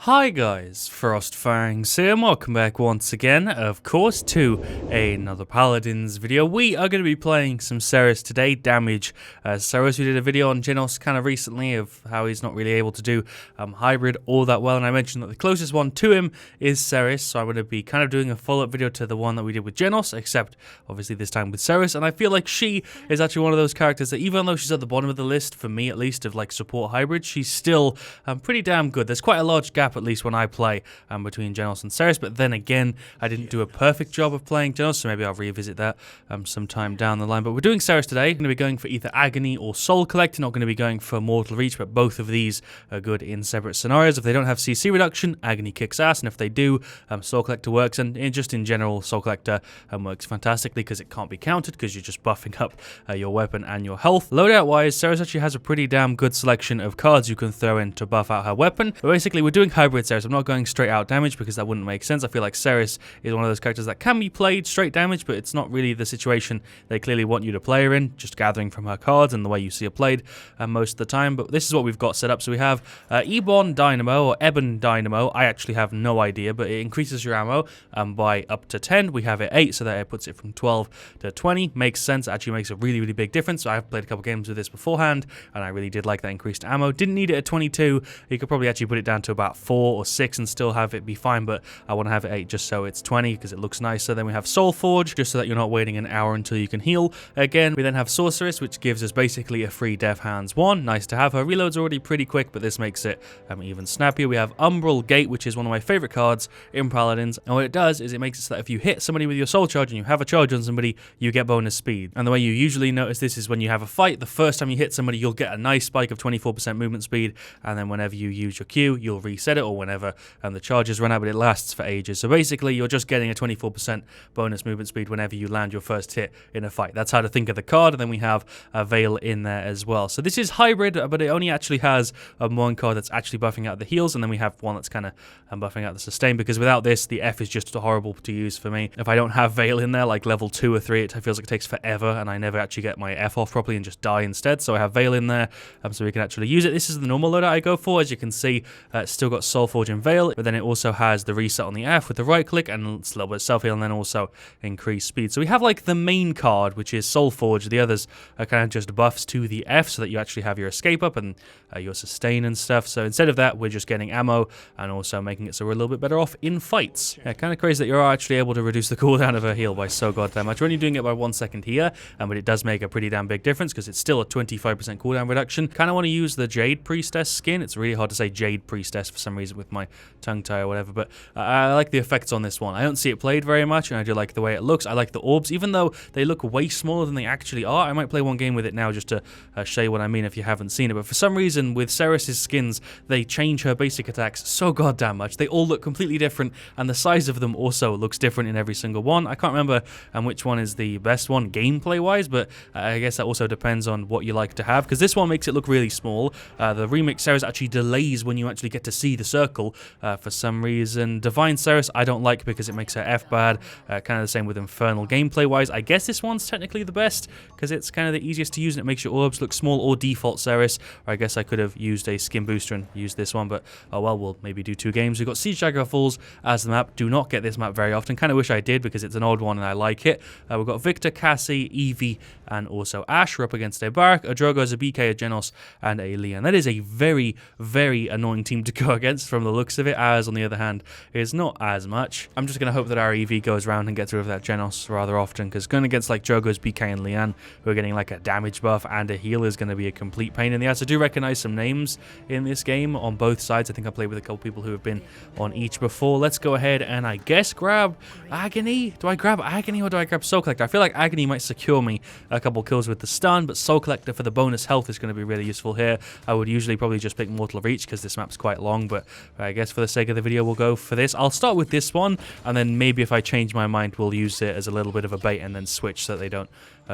Hi guys, FrostFangs here, and welcome back once again, of course, to another Paladins video. We are going to be playing some Seris today, damage. Seris, we did a video on Genos kind of recently of how he's not really able to do hybrid all that well, and I mentioned that the closest one to him is Seris, so I'm going to be kind of doing a follow-up video to the one that we did with Genos, except obviously this time with Seris, and I feel like she is actually one of those characters that even though she's at the bottom of the list, for me at least, of like support hybrid, she's still pretty damn good. There's quite a large gap at least when I play between Genos and Seris, but then again I didn't do a perfect job of playing Genos, so maybe I'll revisit that sometime down the line. But we're doing Seris today. Going to be going for either Agony or Soul Collector, not going to be going for Mortal Reach, but both of these are good in separate scenarios. If they don't have CC reduction, Agony kicks ass, and if they do, Soul Collector works, and just in general Soul Collector works fantastically because it can't be countered because you're just buffing up your weapon and your health. Loadout wise, Seris actually has a pretty damn good selection of cards you can throw in to buff out her weapon, but basically we're doing hybrid Seris. I'm not going straight out damage because that wouldn't make sense. I feel like Seris is one of those characters that can be played straight damage, but it's not really the situation they clearly want you to play her in, just gathering from her cards and the way you see her played most of the time. But this is what we've got set up. So we have Ebon Dynamo or Ebon Dynamo. I actually have no idea, but it increases your ammo by up to 10. We have it 8, so that it puts it from 12 to 20. Makes sense. Actually makes a really, really big difference. So I've played a couple games with this beforehand, and I really did like that increased ammo. Didn't need it at 22. You could probably actually put it down to about 4 or 6 and still have it be fine, but I want to have it 8 just so it's 20 because it looks nicer. Then we have Soul Forge, just so that you're not waiting an hour until you can heal. Again, we then have Sorceress, which gives us basically a free Death Hands 1. Nice to have. Her reload's already pretty quick, but this makes it even snappier. We have Umbral Gate, which is one of my favorite cards in Paladins, and what it does is it makes it so that if you hit somebody with your Soul Charge and you have a charge on somebody, you get bonus speed. And the way you usually notice this is when you have a fight, the first time you hit somebody, you'll get a nice spike of 24% movement speed, and then whenever you use your Q, you'll reset it, or whenever the charges run out, but it lasts for ages. So basically you're just getting a 24% bonus movement speed whenever you land your first hit in a fight. That's how to think of the card. And then we have a Veil in there as well. So this is hybrid, but it only actually has one card that's actually buffing out the heals, and then we have one that's kind of buffing out the sustain, because without this the F is just horrible to use for me. If I don't have Veil in there like level 2 or 3, it feels like it takes forever and I never actually get my F off properly and just die instead. So I have Veil in there so we can actually use it. This is the normal loadout I go for. As you can see, it's still got Soul Forge and Veil, but then it also has the reset on the F with the right click and it's a little bit of self-heal, and then also increased speed. So we have like the main card, which is Soul Forge. The others are kind of just buffs to the F so that you actually have your escape up and your sustain and stuff. So instead of that, we're just getting ammo and also making it so we're a little bit better off in fights. Yeah, kind of crazy that you're actually able to reduce the cooldown of a heal by so goddamn much. We're only doing it by 1 second here, but it does make a pretty damn big difference because it's still a 25% cooldown reduction. Kind of want to use the Jade Priestess skin. It's really hard to say Jade Priestess for some reason with my tongue tie or whatever, but I like the effects on this one. I don't see it played very much, and I do like the way it looks. I like the orbs, even though they look way smaller than they actually are. I might play one game with it now just to show you what I mean if you haven't seen it, but for some reason with Seris' skins, they change her basic attacks so goddamn much. They all look completely different, and the size of them also looks different in every single one. I can't remember which one is the best one gameplay-wise, but I guess that also depends on what you like to have, because this one makes it look really small. The remix Seris actually delays when you actually get to see the circle for some reason. Divine Seris I don't like because it makes her F bad. Kind of the same with Infernal gameplay-wise. I guess this one's technically the best because it's kind of the easiest to use and it makes your orbs look small, or default Seris. Or I guess I could have used a skin booster and used this one, but oh well, we'll maybe do 2 games. We've got Siege Dagger Falls as the map. Do not get this map very often. Kind of wish I did because it's an old one and I like it. We've got Victor, Cassie, Evie, and also Ash. We're up against a Barak, a Drogo, a BK, a Genos, and a Leon. That is a very, very annoying team to go against from the looks of it. As on the other hand, is not as much. I'm just going to hope that our EV goes around and gets rid of that Genos rather often, because going against like Drogo's, BK, and Leanne, who are getting like a damage buff and a heal, is going to be a complete pain in the ass. I do recognize some names in this game on both sides. I think I played with a couple people who have been on each before. Let's go ahead and I guess grab Agony. Do I grab Agony or do I grab Soul Collector? I feel like Agony might secure me a couple kills with the stun, but Soul Collector for the bonus health is going to be really useful here. I would usually probably just pick Mortal Reach because this map's quite long, but I guess for the sake of the video we'll go for this. I'll start with this one, and then maybe if I change my mind we'll use it as a little bit of a bait and then switch so that they don't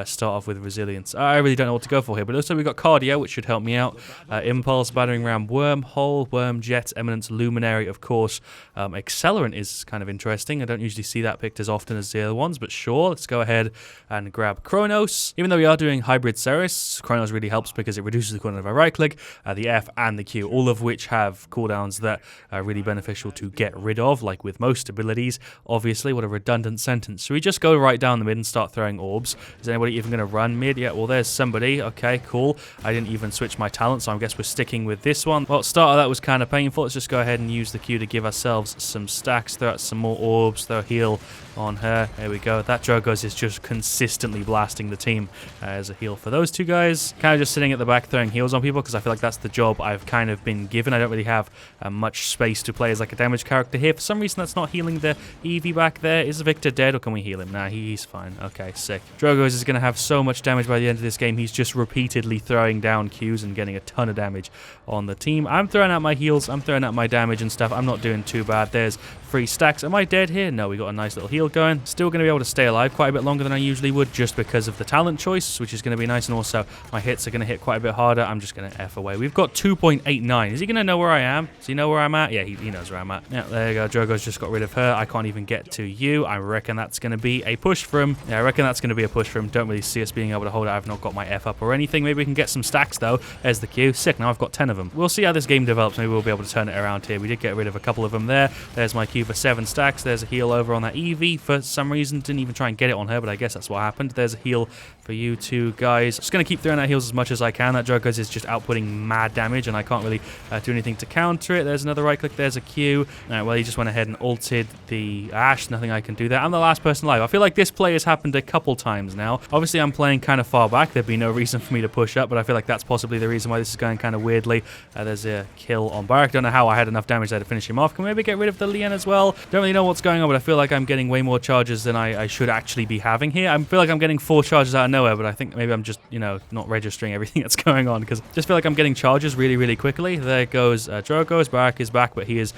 start off with resilience. I really don't know what to go for here, but also we've got cardio, which should help me out. Impulse, battering ram, wormhole, worm, jet, eminence, luminary, of course. Accelerant is kind of interesting. I don't usually see that picked as often as the other ones, but sure, let's go ahead and grab Chronos. Even though we are doing hybrid Seris, Chronos really helps because it reduces the cooldown if I right click, the F and the Q, all of which have cooldowns that are really beneficial to get rid of, like with most abilities. Obviously, what a redundant sentence. So we just go right down the mid and start throwing orbs. Is anybody even going to run mid? Yeah, well, there's somebody. Okay, cool. I didn't even switch my talent, so I guess we're sticking with this one. Well, start of that was kind of painful. Let's just go ahead and use the Q to give ourselves some stacks, throw out some more orbs, throw a heal on her. There we go. That Drogos is just consistently blasting the team as a heal for those two guys. Kind of just sitting at the back throwing heals on people because I feel like that's the job I've kind of been given. I don't really have much space to play as like a damage character here. For some reason, that's not healing the Eevee back there. Is Victor dead or can we heal him? Nah, he's fine. Okay, sick. Drogos is going to have so much damage by the end of this game. He's just repeatedly throwing down Qs and getting a ton of damage on the team. I'm throwing out my heals. I'm throwing out my damage and stuff. I'm not doing too bad. There's 3 stacks. Am I dead here? No, we got a nice little heal going. Still going to be able to stay alive quite a bit longer than I usually would just because of the talent choice, which is going to be nice. And also, my hits are going to hit quite a bit harder. I'm just going to F away. We've got 2.89. Is he going to know where I am? Does he know where I'm at? Yeah, he knows where I'm at. Yeah, there you go. Drogo's just got rid of her. I can't even get to you. I reckon that's going to be a push for him. Yeah, I reckon that's going to be a push for him. Don't really see us being able to hold it. I've not got my F up or anything. Maybe we can get some stacks, though. There's the Q. Sick. Now I've got 10 of them. We'll see how this game develops. Maybe we'll be able to turn it around here. We did get rid of a couple of them there. There's my Q for 7 stacks. There's a heal over on that Eevee. For some reason, didn't even try and get it on her, but I guess that's what happened. There's a heal for you two guys. Just going to keep throwing out heals as much as I can. That Drogos is just outputting mad damage, and I can't really do anything to counter it. There's another right click. There's a Q. Well, he just went ahead and ulted the Ashe. Nothing I can do there. I'm the last person alive. I feel like this play has happened a couple times now. Obviously, I'm playing kind of far back. There'd be no reason for me to push up, but I feel like that's possibly the reason why this is going kind of weirdly. There's a kill on Barak. Don't know how I had enough damage there to finish him off. Can we maybe get rid of the Lian as well? Don't really know what's going on, but I feel like I'm getting way more charges than I should actually be having here. I feel like I'm getting 4 charges out of nowhere, but I think maybe I'm just, you know, not registering everything that's going on because I just feel like I'm getting charges really, really quickly. There goes Drogos. Barak is back, but he is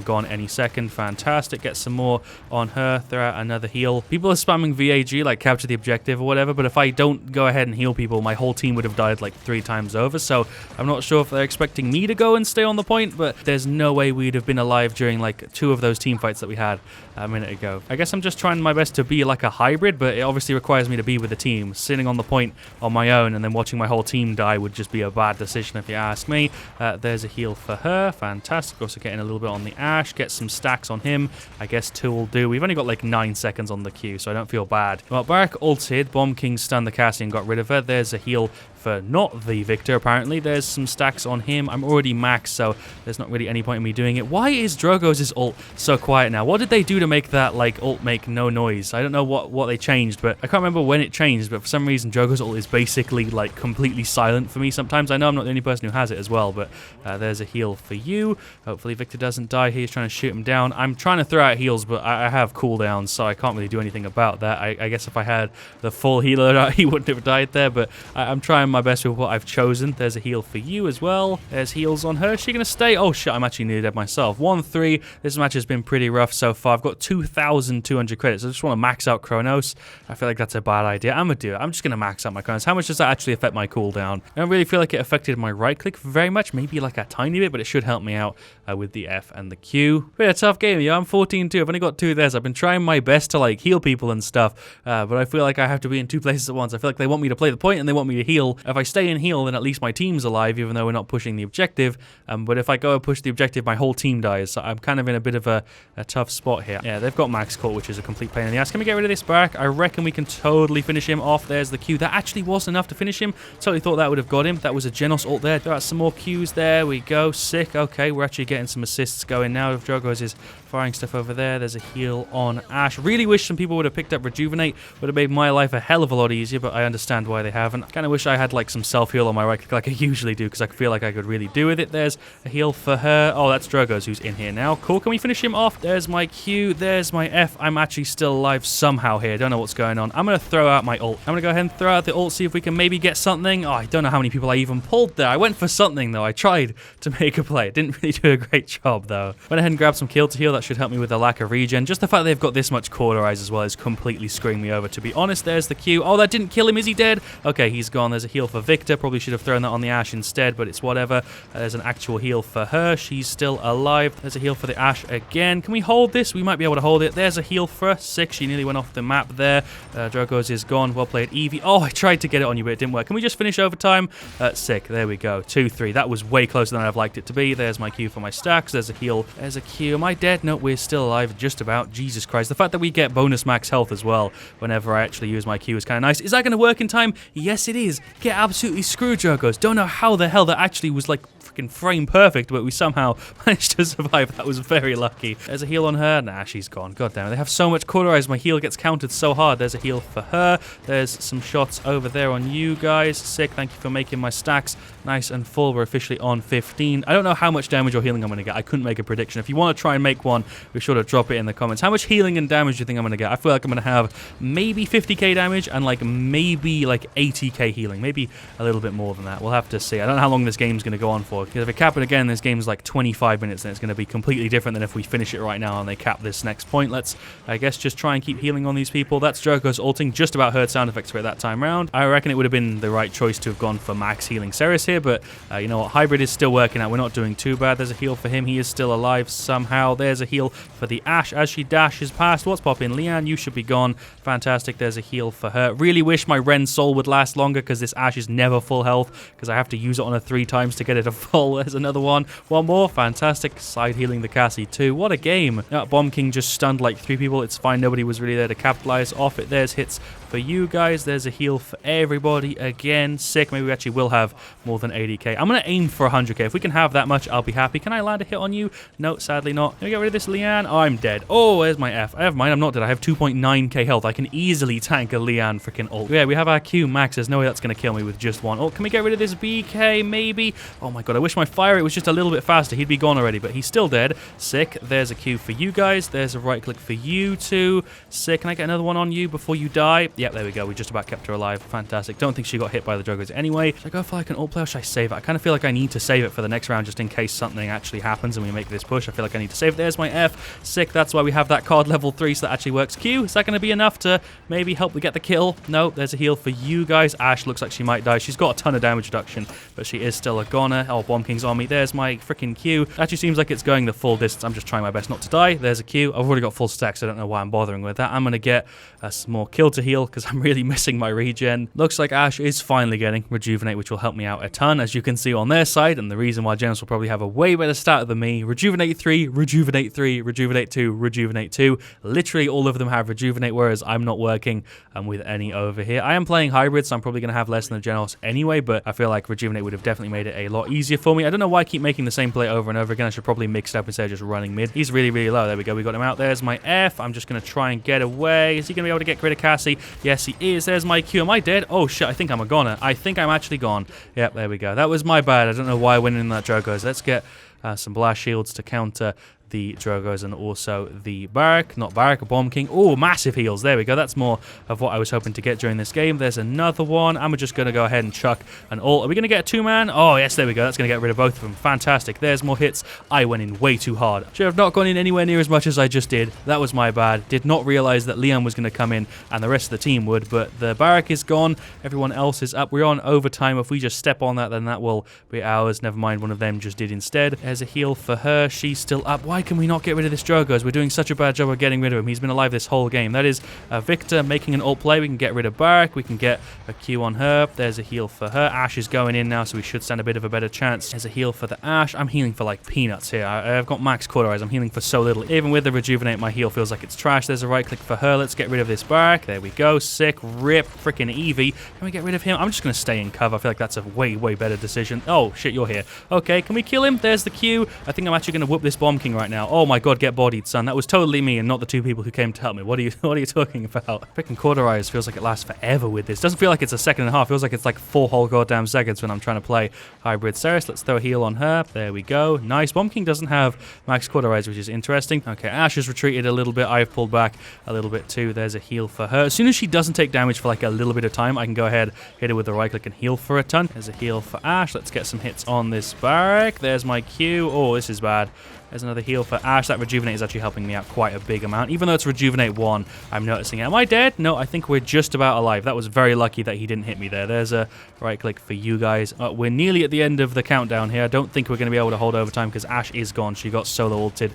gone any second. Fantastic. Get some more on her. Throw out another heal. People are spamming VAG, like capture the objective or whatever, but if I don't go ahead and heal people, my whole team would have died like 3 times over, so I'm not sure if they're expecting me to go and stay on the point, but there's no way we'd have been alive during like 2 of those team fights that we had a minute ago. I guess I'm just trying my best to be like a hybrid, but it obviously requires me to be with the team. Sitting on the point on my own and then watching my whole team die would just be a bad decision if you ask me. There's a heal for her. Fantastic. Also getting a little bit on the Ashe. Get some stacks on him. I guess 2 will do. We've only got like 9 seconds on the Q, so I don't feel bad. Well, Barak ulted. Bomb King stunned the Cassie and got rid of her. There's a heal for not the Victor, apparently. There's some stacks on him. I'm already maxed, so there's not really any point in me doing it. Why is Drogos' ult so quiet now? What did they do to make that, like, ult make no noise? I don't know what they changed, but I can't remember when it changed, but for some reason, Drogos' ult is basically, like, completely silent for me sometimes. I know I'm not the only person who has it as well, but there's a heal for you. Hopefully Victor doesn't die here. He's trying to shoot him down. I'm trying to throw out heals, but I have cooldowns, so I can't really do anything about that. I guess if I had the full healer out, he wouldn't have died there, but I'm trying my best with what I've chosen. There's a heal for you as well. There's heals on her. Is she going to stay? Oh, shit, I'm actually nearly dead myself. 1-3. This match has been pretty rough so far. I've got 2,200 credits. I just want to max out Chronos. I feel like that's a bad idea. I'm going to do it. I'm just going to max out my Chronos. How much does that actually affect my cooldown? I don't really feel like it affected my right click very much. Maybe like a tiny bit, but it should help me out with the F and the Q. But yeah, tough game. Yeah, I'm 14-2. I've only got 2 there. I've been trying my best to like heal people and stuff, but I feel like I have to be in 2 places at once. I feel like they want me to play the point and they want me to heal. If I stay in heal, then at least my team's alive, even though we're not pushing the objective. But if I go and push the objective, my whole team dies. So I'm kind of in a bit of a tough spot here. Yeah, they've got max caught, which is a complete pain in the ass. Can we get rid of this Barak? I reckon we can totally finish him off. There's the Q. That actually was enough to finish him. Totally thought that would have got him. That was a Genos ult there. There are some more Qs. There we go. Sick. Okay, we're actually getting some assists going now. If Drogos is firing stuff over there. There's a heal on Ashe. Really wish some people would have picked up Rejuvenate. Would have made my life a hell of a lot easier, but I understand why they haven't. Kind of wish I had add like some self-heal on my right click like I usually do because I feel like I could really do with it. There's a heal for her. Oh, that's Drogo's who's in here now. Cool. Can we finish him off? There's my Q. There's my F. I'm actually still alive somehow here. Don't know what's going on. I'm going to throw out my ult. I'm going to go ahead and throw out the ult, see if we can maybe get something. Oh, I don't know how many people I even pulled there. I went for something, though. I tried to make a play. Didn't really do a great job, though. Went ahead and grabbed some kill to heal. That should help me with the lack of regen. Just the fact they've got this much cauterize as well is completely screwing me over, to be honest. There's the Q. Oh, that didn't kill him. Is he dead? Okay, he's gone. There's a heal for Victor. Probably should have thrown that on the Ashe instead, but it's whatever. There's an actual heal for her. She's still alive. There's a heal for the Ashe again. Can we hold this? We might be able to hold it. There's a heal for her. 6. She nearly went off the map there. Drogo's is gone. Well played, Evie. Oh, I tried to get it on you, but it didn't work. Can we just finish overtime? Sick. There we go. 2-3. That was way closer than I've liked it to be. There's my Q for my stacks. There's a heal. There's a Q. Am I dead? No, we're still alive. Just about. Jesus Christ. The fact that we get bonus max health as well whenever I actually use my Q is kind of nice. Is that going to work in time? Yes, it is. Get absolutely screwed, Drogo's. Don't know how the hell that actually was like freaking frame perfect, but we somehow managed to survive. That was very lucky. There's a heal on her. Nah, she's gone. God damn it. They have so much cauterize. My heal gets countered so hard. There's a heal for her. There's some shots over there on you guys. Sick. Thank you for making my stacks nice and full. We're officially on 15. I don't know how much damage or healing I'm going to get. I couldn't make a prediction. If you want to try and make one, be sure to drop it in the comments. How much healing and damage do you think I'm going to get? I feel like I'm going to have maybe 50k damage and like maybe like 80k healing. Maybe a little bit more than that. We'll have to see. I don't know how long this game's going to go on for. Because if it cap it again, this game's like 25 minutes, then it's going to be completely different than if we finish it right now and they cap this next point. Let's, I guess, just try and keep healing on these people. That's Drogo's ulting. Just about heard sound effects for it that time round. I reckon it would have been the right choice to have gone for max healing Seris here, but you know what? Hybrid is still working out. We're not doing too bad. There's a heal for him. He is still alive somehow. There's a heal for the Ashe as she dashes past. What's popping? Leanne, you should be gone. Fantastic. There's a heal for her. Really wish my Ren's soul would last longer because this Ashe is never full health because I have to use it on her 3 times to get it to full. There's another one. One more. Fantastic. Side healing the Cassie too. What a game. Bomb King just stunned like 3 people. It's fine. Nobody was really there to capitalize off it. There's hits for you guys. There's a heal for everybody again. Sick. Maybe we actually will have more than 80k. I'm going to aim for 100k. If we can have that much, I'll be happy. Can I land a hit on you? No, sadly not. Let me get rid of this Leanne. Oh, I'm dead. Oh, there's my F. I have mine. I'm not dead. I have 2.9k health. I can easily tank a Leanne freaking ult. Yeah, we have our Q max. There's no way that's going to kill me with just one ult. Can we get rid of this BK? Maybe. Oh my god, I wish my fire rate was just a little bit faster. He'd be gone already, but he's still dead. Sick. There's a Q for you guys. There's a right click for you two. Sick. Can I get another one on you before you die? Yep, there we go. We just about kept her alive. Fantastic. Don't think she got hit by the Drogos anyway. Should I go for like an ult play or should I save it? I kind of feel like I need to save it for the next round just in case something actually happens and we make this push. I feel like I need to save it. There's my F. Sick. That's why we have that card level 3, so that actually works. Q, is that going to be enough to maybe help me get the kill? No, there's a heal for you guys. Ashe looks like she might die. She's got a ton of damage reduction, but she is still a goner. Oh, Bomb King's on me. There's my freaking Q. Actually seems like it's going the full distance. I'm just trying my best not to die. There's a Q. I've already got full stacks, so I don't know why I'm bothering with that. I'm going to get some more kill to heal because I'm really missing my regen. Looks like Ashe is finally getting Rejuvenate, which will help me out a ton, as you can see on their side, and the reason why Genos will probably have a way better starter than me. Rejuvenate 3, Rejuvenate 3, Rejuvenate 2, Rejuvenate 2. Literally all of them have Rejuvenate, whereas I'm not working with any over here. I am playing hybrid, so I'm probably going to have less than the Genos anyway, but I feel like Rejuvenate would have definitely made it a lot easier for me. I don't know why I keep making the same play over and over again. I should probably mix it up instead of just running mid. He's really, really low. There we go. We got him out. There's my F. I'm just going to try and get away. Is he going to be able to get rid of Cassie? Yes, he is. There's my Q. Am I dead? Oh, shit. I think I'm a goner. I think I'm actually gone. Yep, there we go. That was my bad. I don't know why I went in that Drogos. Let's get some blast shields to counter the Drogos and also the Barrack. Not Barrack, a Bomb King. Oh, massive heals. There we go. That's more of what I was hoping to get during this game. There's another one. I'm just going to go ahead and chuck an ult. Are we going to get a 2-man? Oh, yes, there we go. That's going to get rid of both of them. Fantastic. There's more hits. I went in way too hard. Should have not gone in anywhere near as much as I just did. That was my bad. Did not realize that Leon was going to come in and the rest of the team would, but the Barrack is gone. Everyone else is up. We're on overtime. If we just step on that, then that will be ours. Never mind, one of them just did instead. There's a heal for her. She's still up. Why can we not get rid of this Drogos? We're doing such a bad job of getting rid of him. He's been alive this whole game. That is Victor making an ult play. We can get rid of Barrack. We can get a Q on her. There's a heal for her. Ashe is going in now, so we should stand a bit of a better chance. There's a heal for the Ashe. I'm healing for like peanuts here. I've got max cauterize. I'm healing for so little. Even with the Rejuvenate, my heal feels like it's trash. There's a right click for her. Let's get rid of this Barrack. There we go. Sick. Rip. Freaking Evie. Can we get rid of him? I'm just going to stay in cover. I feel like that's a way, way better decision. Oh, shit, you're here. Okay, can we kill him? There's the Q. I think I'm actually going to whoop this Bomb King right right now. Oh my god, get bodied, son. That was totally me and not the two people who came to help me. What are you talking about? Freaking Cauterize feels like it lasts forever with this. Doesn't feel like it's a second and a half. Feels like it's like 4 whole goddamn seconds when I'm trying to play Hybrid Seris. Let's throw a heal on her. There we go. Nice. Bomb King doesn't have max Cauterize, which is interesting. Okay, Ash has retreated a little bit. I've pulled back a little bit too. There's a heal for her. As soon as she doesn't take damage for like a little bit of time, I can go ahead, hit her with the right click and heal for a ton. There's a heal for Ash. Let's get some hits on this barrack. There's my Q. Oh, this is bad. There's another heal for Ash. That Rejuvenate is actually helping me out quite a big amount. Even though it's Rejuvenate 1, I'm noticing it. Am I dead? No, I think we're just about alive. That was very lucky that he didn't hit me there. There's a right click for you guys. We're nearly at the end of the countdown here. I don't think we're going to be able to hold overtime because Ash is gone. She got solo ulted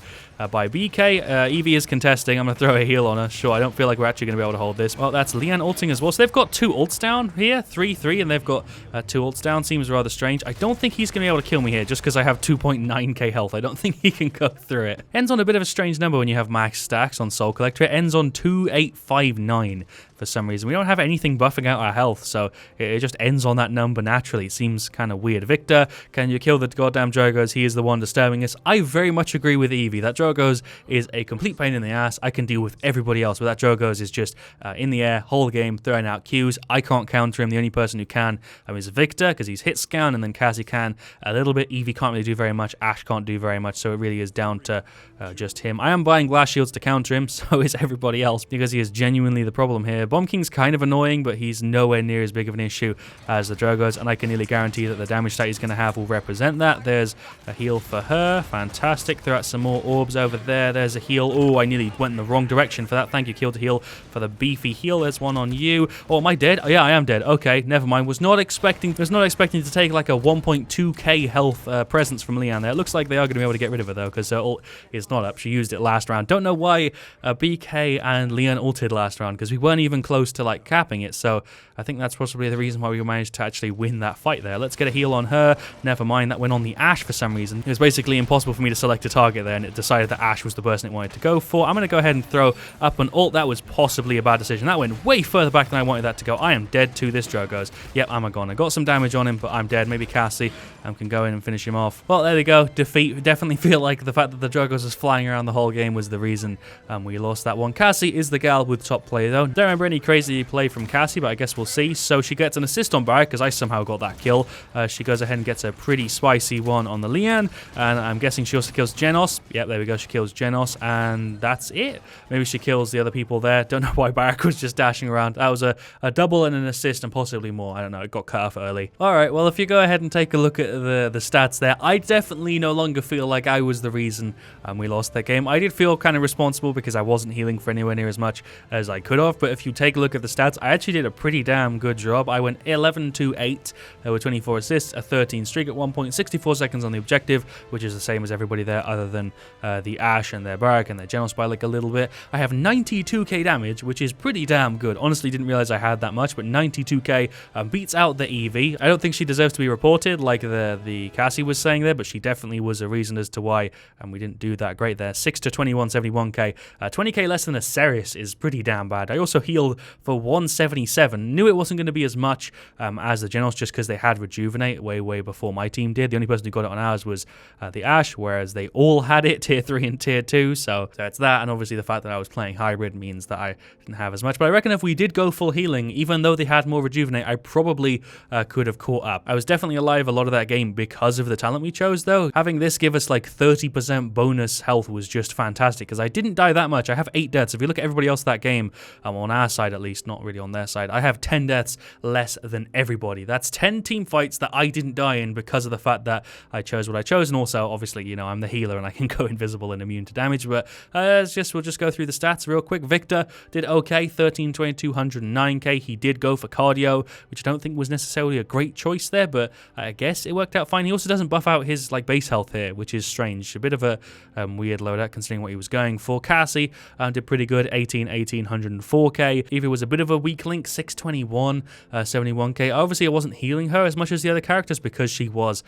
by BK. Evie is contesting. I'm going to throw a heal on her. Sure, I don't feel like we're actually going to be able to hold this. Well, that's Leanne ulting as well. So they've got 2 ults down here. 3, and they've got 2 ults down. Seems rather strange. I don't think he's going to be able to kill me here just because I have 2.9k health. I don't think he can go through it. Ends on a bit of a strange number when you have max stacks on Soul Collector. It ends on 2859 for some reason. We don't have anything buffing out our health, so it just ends on that number naturally. It seems kind of weird. Victor, can you kill the goddamn Drogos? He is the one disturbing us. I very much agree with Evie. That Drogos is a complete pain in the ass. I can deal with everybody else, but that Drogos is just in the air, whole game, throwing out Qs. I can't counter him. The only person who can is Victor, because he's hit scan, and then Cassie can a little bit. Evie can't really do very much. Ash can't do very much, so it really is down to just him. I am buying glass shields to counter him, so is everybody else, because he is genuinely the problem here. Bomb King's kind of annoying, but he's nowhere near as big of an issue as the Drogos, and I can nearly guarantee that the damage that he's going to have will represent that. There's a heal for her. Fantastic. Throw out some more orbs over there. There's a heal. Oh, I nearly went in the wrong direction for that. Thank you, Kill to Heal, for the beefy heal. There's one on you. Oh, am I dead? Oh, yeah, I am dead. Okay, never mind. Was not expecting to take like a 1.2k health presence from Leanne there. It looks like they are going to be able to get rid of her, though, because her ult is not up. She used it last round. Don't know why BK and Leanne ulted last round, because we weren't even close to like capping it, so I think that's possibly the reason why we managed to actually win that fight there. Let's get a heal on her. Never mind, that went on the Ash for some reason. It was basically impossible for me to select a target there, and it decided that Ash was the person it wanted to go for. I'm going to go ahead and throw up an ult. That was possibly a bad decision. That went way further back than I wanted that to go. I am dead to this Drogos. Yep, I'm a goner. Got some damage on him, but I'm dead. Maybe Cassie can go in and finish him off. Well, there we go. Defeat. Definitely feel like the fact that the Drogos was flying around the whole game was the reason we lost that one. Cassie is the gal with top play, though. Don't remember any crazy play from Cassie, but I guess we'll see. So she gets an assist on Barrack because I somehow got that kill. She goes ahead and gets a pretty spicy one on the Leanne, and I'm guessing she also kills Genos. Yep, there we go. She kills Genos, and that's it. Maybe she kills the other people there. Don't know why Barrack was just dashing around. That was a double and an assist and possibly more. I don't know. It got cut off early. All right, well, if you go ahead and take a look at the stats there, I definitely no longer feel like I was the reason we lost that game. I did feel kind of responsible because I wasn't healing for anywhere near as much as I could have, but if you take a look at the stats, I actually did a pretty damn good job. I went 11-8 with 24 assists, a 13 streak at 1.64 seconds on the objective, which is the same as everybody there other than the Ash and their Barrack and their Genos by like a little bit. I have 92k damage, which is pretty damn good. Honestly, didn't realize I had that much, but 92k beats out the Evie. I don't think she deserves to be reported like the Cassie was saying there, but she definitely was a reason as to why we didn't do that great there. 6 to 21, 71k. 20k less than a Seris is pretty damn bad. I also healed for 177. Knew it wasn't going to be as much as the Genos just because they had Rejuvenate way before my team did. The only person who got it on ours was the Ash, whereas they all had it, tier 3 and tier 2. So it's that, and obviously the fact that I was playing hybrid means that I didn't have as much. But I reckon if we did go full healing, even though they had more Rejuvenate, I probably could have caught up. I was definitely alive a lot of that game because of the talent we chose, though. Having this give us like 30% bonus health was just fantastic because I didn't die that much. I have 8 deaths. If you look at everybody else that game, on our side at least, not really on their side, I have 10 deaths less than everybody. That's 10 team fights that I didn't die in because of the fact that I chose what I chose, and also obviously, you know, I'm the healer and I can go invisible and immune to damage. But we'll just go through the stats real quick. Victor did okay, 13, 22, 109k. He did go for cardio, which I don't think was necessarily a great choice there, but I guess it worked out fine. He also doesn't buff out his like base health here, which is strange. A bit of a weird loadout considering what he was going for. Cassie did pretty good, 18, 18, 104k. Evie was a bit of a weak link, 621, 71k. Obviously, I wasn't healing her as much as the other characters because she was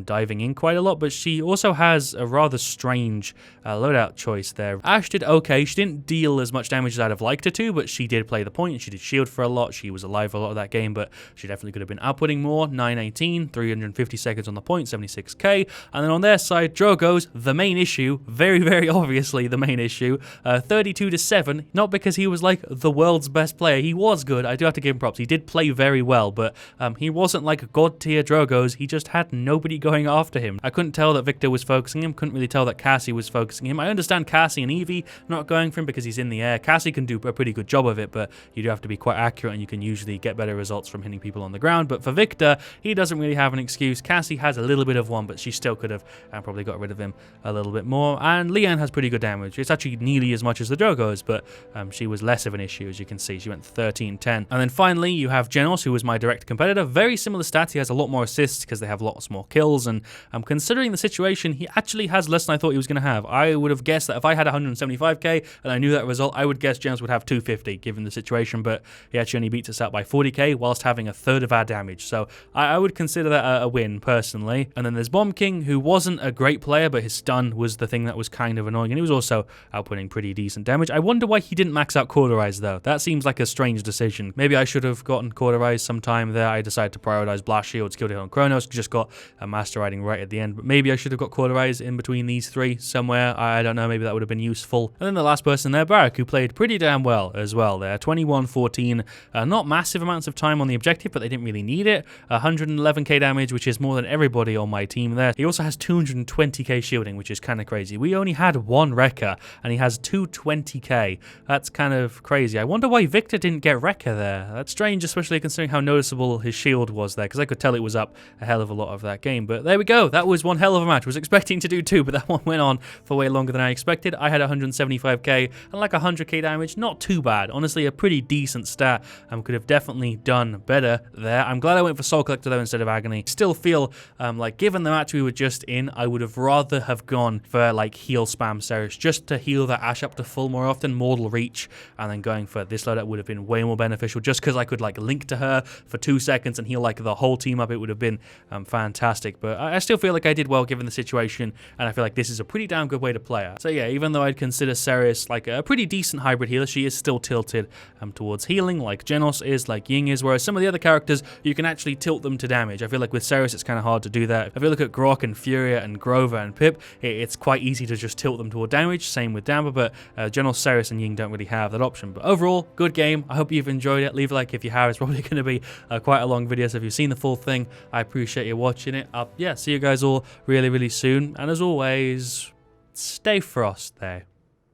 diving in quite a lot, but she also has a rather strange loadout choice there. Ashe did okay. She didn't deal as much damage as I'd have liked her to, but she did play the point. She did shield for a lot. She was alive for a lot of that game, but she definitely could have been outputting more. 918, 350 seconds on the point, 76k. And then on their side, Drogo's the main issue, very, very obviously the main issue, 32 to 7, not because he was like the world's best player. He was good. I do have to give him props. He did play very well, but he wasn't like god tier Drogo's. He just had nobody going after him. I couldn't tell that Victor was focusing him, couldn't really tell that Cassie was focusing him. I understand Cassie and Evie not going for him because he's in the air. Cassie can do a pretty good job of it, but you do have to be quite accurate and you can usually get better results from hitting people on the ground. But for Victor, he doesn't really have an excuse. Cassie has a little bit of one, but she still could have probably got rid of him a little bit more. And Leanne has pretty good damage. It's actually nearly as much as the Drogo's, but she was less of an issue, as you can see. She went 13-10. And then finally, you have Genos, who was my direct competitor. Very similar stats. He has a lot more assists because they have lots more kills. And considering the situation, he actually has less than I thought he was going to have. I would have guessed that if I had 175k and I knew that result, I would guess Genos would have 250 given the situation, but he actually only beats us out by 40k whilst having a third of our damage. So I would consider that a win, personally. And then there's Bomb King, who wasn't a great player, but his stun was the thing that was kind of annoying, and he was also outputting pretty decent damage. I wonder why he didn't max out Cauterize, though. That seems like a strange decision. Maybe I should have gotten Cauterize sometime there. I decided to prioritize Blast Shield, Skilled Hit on Chronos, just got a Master Riding right at the end, but maybe I should have got Cauterize in between these three somewhere. I don't know, maybe that would have been useful. And then the last person there, Barak, who played pretty damn well as well there. 21-14, not massive amounts of time on the objective, but they didn't really need it. 111k damage, which is more than everybody on my team there. He also has 220k shielding, which is kind of crazy. We only had one Wrecker, and he has 220k. That's kind of crazy. I wonder why Victor didn't get Wrecker there. That's strange, especially considering how noticeable his shield was there, because I could tell it was up a hell of a lot of that game. But there we go. That was one hell of a match. I was expecting to do two, but that one went on for way longer than I expected. I had 175k and like 100k damage. Not too bad. Honestly, a pretty decent stat. Could have definitely done better there. I'm glad I went for Soul Collector though instead of Agony. Still feel like given the match we were just in, I would have rather have gone for like heal spam Seris just to heal that Ashe up to full more often, Mortal Reach, and then going for this loadout would have been way more beneficial just because I could like link to her for 2 seconds and heal like the whole team up. It would have been fantastic, but I still feel like I did well given the situation, and I feel like this is a pretty damn good way to play her. So yeah, even though I'd consider Seris like a pretty decent hybrid healer, she is still tilted towards healing like Genos is, like Ying is, whereas some of the other characters you can actually tilt them to damage. I feel like with Seris it's kind of hard to do that. If you look at Grok and Furia and Grover and Pip, it's quite easy to just tilt them toward damage, same with Damper, but Genos, Seris and Ying don't really have that option. But overall, good game. I hope you've enjoyed it. Leave a like if you have. It's probably going to be quite a long video, so if you've seen the full thing, I appreciate you watching it. Yeah, see you guys all really, really soon, and as always, stay Frost there.